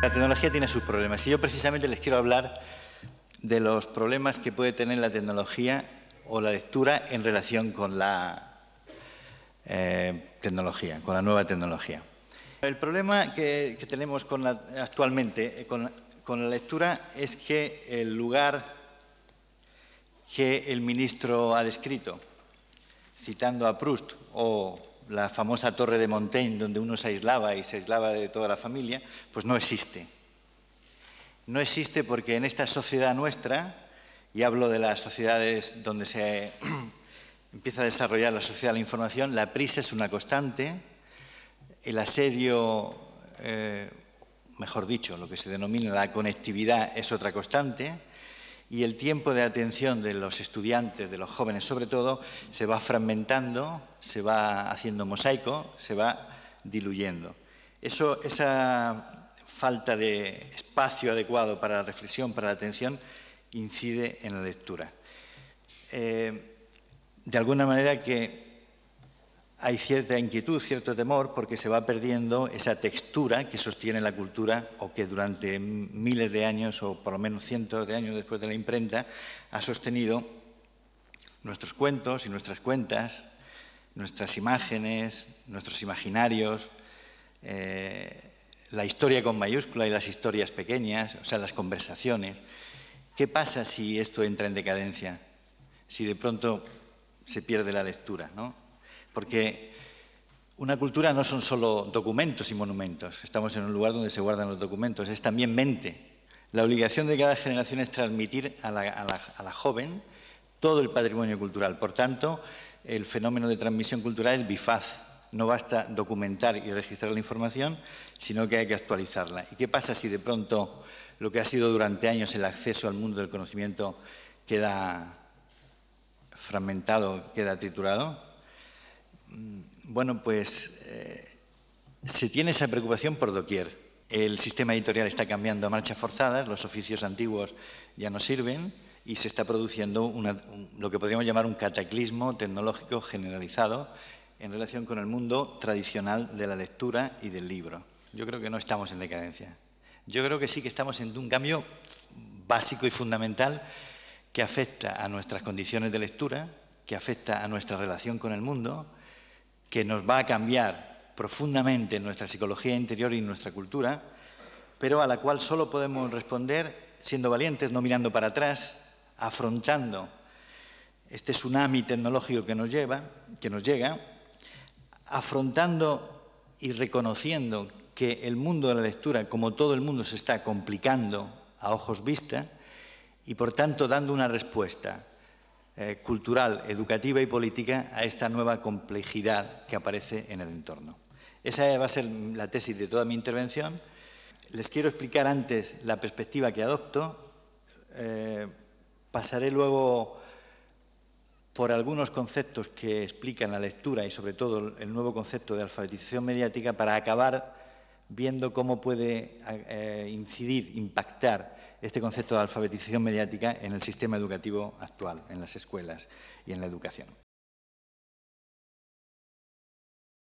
La tecnología tiene sus problemas y yo precisamente les quiero hablar de los problemas que puede tener la tecnología o la lectura en relación con la tecnología, con la nueva tecnología. El problema que tenemos actualmente con la lectura es que el lugar que el ministro ha descrito, citando a Proust, o la famosa Torre de Montaigne, donde uno se aislaba de toda la familia, pues no existe. No existe porque en esta sociedad nuestra, y hablo de las sociedades donde se empieza a desarrollar la sociedad de la información, la prisa es una constante, el asedio, mejor dicho, lo que se denomina la conectividad es otra constante, y el tiempo de atención de los estudiantes, de los jóvenes sobre todo, se va fragmentando, se va haciendo mosaico, se va diluyendo. Esa falta de espacio adecuado para la reflexión, para la atención, incide en la lectura. De alguna manera que hay cierta inquietud, cierto temor, porque se va perdiendo esa textura que sostiene la cultura o que durante miles de años, o por lo menos cientos de años después de la imprenta, ha sostenido nuestros cuentos y nuestras cuentas, nuestras imágenes, nuestros imaginarios, la historia con mayúscula y las historias pequeñas, o sea, las conversaciones. ¿Qué pasa si esto entra en decadencia? Si de pronto se pierde la lectura, ¿no? Porque una cultura no son solo documentos y monumentos. Estamos en un lugar donde se guardan los documentos, es también mente. La obligación de cada generación es transmitir a la joven todo el patrimonio cultural. Por tanto, el fenómeno de transmisión cultural es bifaz. No basta documentar y registrar la información, sino que hay que actualizarla. ¿Y qué pasa si de pronto lo que ha sido durante años el acceso al mundo del conocimiento queda fragmentado, queda triturado? Bueno, pues se tiene esa preocupación por doquier. El sistema editorial está cambiando a marchas forzadas, los oficios antiguos ya no sirven y se está produciendo lo que podríamos llamar un cataclismo tecnológico generalizado en relación con el mundo tradicional de la lectura y del libro. Yo creo que no estamos en decadencia. Yo creo que sí que estamos en un cambio básico y fundamental que afecta a nuestras condiciones de lectura, que afecta a nuestra relación con el mundo, que nos va a cambiar profundamente nuestra psicología interior y nuestra cultura, pero a la cual solo podemos responder siendo valientes, no mirando para atrás, afrontando este tsunami tecnológico que nos llega, afrontando y reconociendo que el mundo de la lectura, como todo el mundo, se está complicando a ojos vista y, por tanto, dando una respuesta cultural, educativa y política a esta nueva complejidad que aparece en el entorno. Esa va a ser la tesis de toda mi intervención. Les quiero explicar antes la perspectiva que adopto. Pasaré luego por algunos conceptos que explican la lectura y, sobre todo, el nuevo concepto de alfabetización mediática para acabar viendo cómo puede incidir, impactar este concepto de alfabetización mediática en el sistema educativo actual, en las escuelas y en la educación.